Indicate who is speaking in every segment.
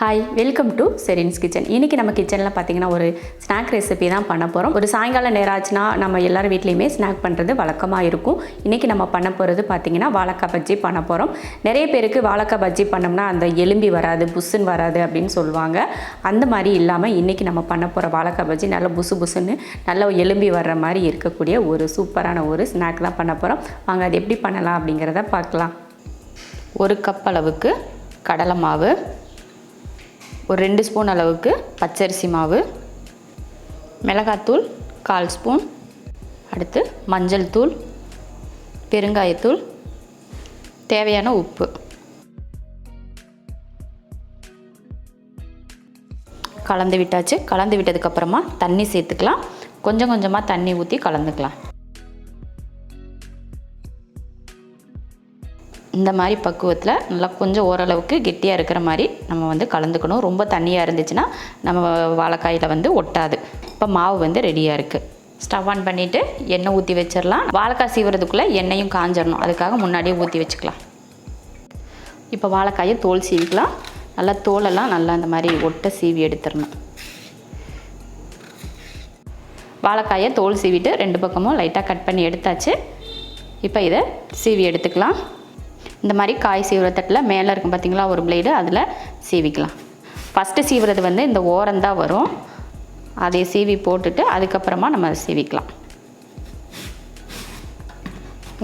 Speaker 1: Hi, welcome to Sherin's kitchen. இன்றைக்கி நம்ம கிச்சனில் பார்த்திங்கன்னா ஒரு ஸ்நாக் ரெசிபி தான் பண்ண போகிறோம். ஒரு சாயங்கால நேரம் ஆச்சுன்னா நம்ம எல்லார் வீட்லேயுமே ஸ்நாக் பண்ணுறது வழக்கமாக இருக்கும். இன்றைக்கி நம்ம பண்ண போகிறது பார்த்திங்கன்னா வாழைக்காய் பஜ்ஜி பண்ண போகிறோம். நிறைய பேருக்கு வாழைக்காய் பஜ்ஜி பண்ணோம்னா அந்த எலும்பி வராது, புஸ்ஸுன்னு வராது அப்படின்னு சொல்லுவாங்க. அந்த மாதிரி இல்லாமல் இன்றைக்கி நம்ம பண்ண போகிற வாழைக்காய் பஜ்ஜி நல்ல புஸ்ஸுன்னு நல்ல எலும்பி வர்ற மாதிரி இருக்கக்கூடிய ஒரு சூப்பரான ஒரு ஸ்நாக் தான் பண்ண போகிறோம். வாங்க அது எப்படி பண்ணலாம் அப்படிங்கிறத பார்க்கலாம். ஒரு கப் அளவுக்கு கடலை மாவு, ஒரு 2 ஸ்பூன் அளவுக்கு பச்சரிசி மாவு, மிளகாத்தூள் 1/4 ஸ்பூன், அடுத்து மஞ்சள் தூள், பெருங்காயத்தூள், தேவையான உப்பு. கலந்து விட்டாச்சு. கலந்து விட்டதுக்கப்புறமா தண்ணி சேர்த்துக்கலாம். கொஞ்சம் கொஞ்சமாக தண்ணி ஊற்றி கலந்துக்கலாம். இந்த மாதிரி பக்குவத்தில் நல்லா கொஞ்சம் ஓரளவுக்கு கெட்டியாக இருக்கிற மாதிரி நம்ம கலந்துக்கணும். ரொம்ப தண்ணியாக இருந்துச்சுன்னா நம்ம வாழைக்காயில் ஒட்டாது. இப்போ மாவு ரெடியாக இருக்குது. ஸ்டவ் ஆன் பண்ணிவிட்டு எண்ணெய் ஊற்றி வச்சிடலாம். வாழைக்காய் சீவுறதுக்குள்ளே எண்ணெயும் காஞ்சிடணும், அதுக்காக முன்னாடியே ஊற்றி வச்சுக்கலாம். இப்போ வாழைக்காயை தோல் சீவிக்கலாம். நல்லா தோலெல்லாம் நல்லா அந்த மாதிரி ஒட்டை சீவி எடுத்துடணும். வாழைக்காயை தோல் சீவிட்டு 2 பக்கமும் லைட்டாக கட் பண்ணி எடுத்தாச்சு. இப்போ இதை சீவி எடுத்துக்கலாம். இந்த மாதிரி காய் சீவுற தட்டில் மேலே இருக்கும் பார்த்திங்களா ஒரு பிளேடு, அதில் சீவிக்கலாம். ஃபஸ்ட்டு சீவுறது இந்த ஓரந்தான் வரும், அதை சீவி போட்டுட்டு அதுக்கப்புறமா நம்ம அதை சீவிக்கலாம்.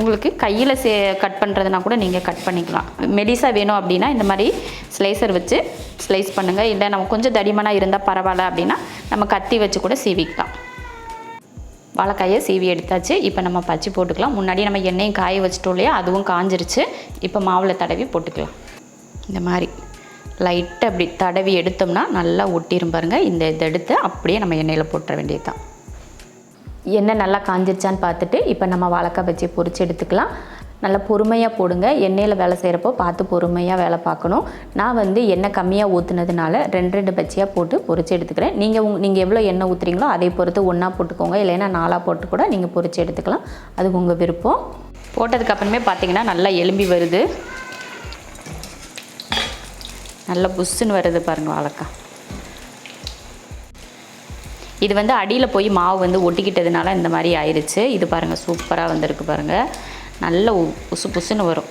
Speaker 1: உங்களுக்கு கையில் கட் பண்ணுறதுனா கூட நீங்கள் கட் பண்ணிக்கலாம். மெலிசாக வேணும் அப்படின்னா இந்த மாதிரி ஸ்லைசர் வச்சு ஸ்லைஸ் பண்ணுங்கள். இல்லை நம்ம கொஞ்சம் தடிமனாக இருந்தால் பரவாயில்ல அப்படின்னா நம்ம கத்தி வச்சு கூட சீவிக்கலாம். வாழைக்காயை சீவி எடுத்தாச்சு. இப்போ நம்ம பஜ்ஜி போட்டுக்கலாம். முன்னாடி நம்ம எண்ணெயும் காய வச்சிட்டோம் இல்லையா, அதுவும் காஞ்சிருச்சு. இப்போ மாவில் தடவி போட்டுக்கலாம். இந்த மாதிரி லைட்டாக அப்படி தடவி எடுத்தோம்னா நல்லா ஒட்டிரும் பாருங்கள். இதை எடுத்து அப்படியே நம்ம எண்ணெயில் போட்டுற வேண்டியது தான். எண்ணெய் நல்லா காஞ்சிருச்சான்னு பார்த்துட்டு இப்போ நம்ம வாழைக்காய் பஜ்ஜி பொரிச்சு எடுத்துக்கலாம். நல்லா பொறுமையாக போடுங்க. எண்ணெயில் வேலை செய்கிறப்போ பார்த்து பொறுமையாக வேலை பார்க்கணும். நான் எண்ணெய் கம்மியாக ஊற்றுனதுனால 2 பஜ்ஜியாக போட்டு பொரிச்சு எடுத்துக்கிறேன். நீங்கள் எவ்வளோ எண்ணெய் ஊற்றுறீங்களோ அதை பொறுத்து ஒன்றா போட்டுக்கோங்க, இல்லைன்னா 4 போட்டு கூட நீங்கள் பொரிச்சு எடுத்துக்கலாம். அது உங்கள் விருப்பம். போட்டதுக்கப்புறமே பார்த்திங்கன்னா நல்லா எலும்பி வருது, நல்லா புஷ்ஷுன்னு வருது பாருங்கள் வாழைக்காய். இது அடியில் போய் மாவு ஒட்டிக்கிட்டதுனால இந்த மாதிரி ஆயிடுச்சு. இது பாருங்கள் சூப்பராக வந்திருக்கு பாருங்கள். நல்ல புசுன்னு வரும்.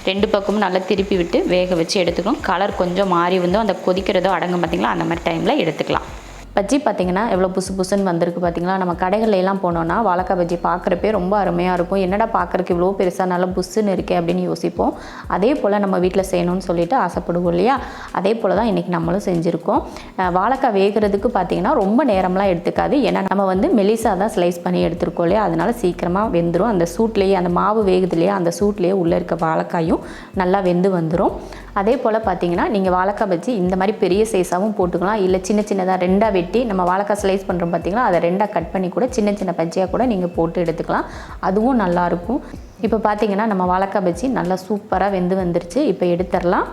Speaker 1: 2 பக்கமும் நல்லா திருப்பி விட்டு வேக வச்சு எடுத்துக்கணும். கலர் கொஞ்சம் மாறி அந்த கொதிக்கிறதோ அடங்கும் பார்த்திங்களா, அந்த மாதிரி டைமில் எடுத்துக்கலாம். பஜ்ஜி பார்த்திங்கன்னா எவ்வளோ புசுன்னு வந்திருக்கு பார்த்திங்களா. நம்ம கடைகள்லாம் போனோன்னா வாழைக்காய் பஜ்ஜி பார்க்குறப்பே ரொம்ப அருமையாக இருக்கும். என்னடா பார்க்குறக்கு இவ்வளோ பெருசாக நல்லா புஷ்ஷுன்னு இருக்கே அப்படின்னு யோசிப்போம். அதே போல் நம்ம வீட்டில் செய்யணும்னு சொல்லிட்டு ஆசைப்படுவோம் இல்லையா, அதே போல் தான் இன்றைக்கி நம்மளும் செஞ்சுருக்கோம். வாழைக்காய் வேகிறதுக்கு பார்த்திங்கன்னா ரொம்ப நேரம்லாம் எடுத்துக்காது. ஏன்னா நம்ம மெலிசாக தான் ஸ்லைஸ் பண்ணி எடுத்துருக்கோம் இல்லையா, அதனால் சீக்கிரமாக வெந்துடும். அந்த சூட்லேயே அந்த மாவு வேகுது இல்லையா, அந்த சூட்லேயே உள்ளே இருக்க வாழைக்காயும் நல்லா வெந்து வந்துடும். அதே போல் பார்த்திங்கன்னா நீங்கள் வாழைக்காய் பஜ்ஜி இந்த மாதிரி பெரிய சைஸாகவும் போட்டுக்கலாம், இல்லை சின்னதாக 2ஆக வெட்டி நம்ம வாழைக்காய் ஸ்லைஸ் பண்ணுறோம் பார்த்திங்களா, அதை 2ஆக கட் பண்ணி கூட சின்ன பஜ்ஜியாக கூட நீங்கள் போட்டு எடுத்துக்கலாம். அதுவும் நல்லாயிருக்கும். இப்போ பார்த்திங்கன்னா நம்ம வாழைக்காய் பஜ்ஜி நல்லா சூப்பராக வெந்து வந்துருச்சு. இப்போ எடுத்துடலாம்.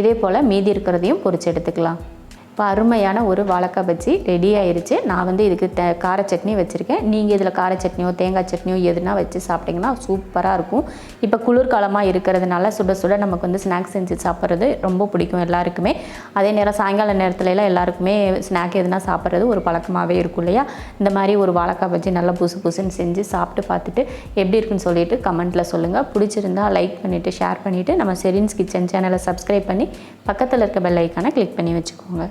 Speaker 1: இதே போல் மீதி இருக்கிறதையும் பொரிச்சு எடுத்துக்கலாம். இப்போ அருமையான ஒரு வாழைக்காய் பஜ்ஜி ரெடி ஆயிடுச்சு. நான் இதுக்கு கார சட்னி வச்சுருக்கேன். நீங்கள் இதில் கார சட்னியோ தேங்காய் சட்னியோ எதுனா வச்சு சாப்பிட்டிங்கன்னா சூப்பராக இருக்கும். இப்போ குளிர்காலமாக இருக்கிறதுனால சுட சுட நமக்கு ஸ்நாக்ஸ் செஞ்சு சாப்பிட்றது ரொம்ப பிடிக்கும் எல்லாருக்குமே. அதே நேரம் சாயங்கால நேரத்துலலாம் எல்லாருக்குமே ஸ்நாக் எதுனா சாப்பிட்றது ஒரு பழக்கமாகவே இருக்கும் இல்லையா. இந்த மாதிரி ஒரு வாழைக்காய் பஜ்ஜி நல்லா புசுன்னு செஞ்சு சாப்பிட்டு பார்த்துட்டு எப்படி இருக்குன்னு சொல்லிட்டு கமெண்ட்டில் சொல்லுங்கள். பிடிச்சிருந்தால் லைக் பண்ணிவிட்டு ஷேர் பண்ணிவிட்டு நம்ம ஷெரின்ஸ் கிச்சன் சேனலை சப்ஸ்கிரைப் பண்ணி பக்கத்தில் இருக்க பெல் ஐக்கானை கிளிக் பண்ணி வச்சுக்கோங்க.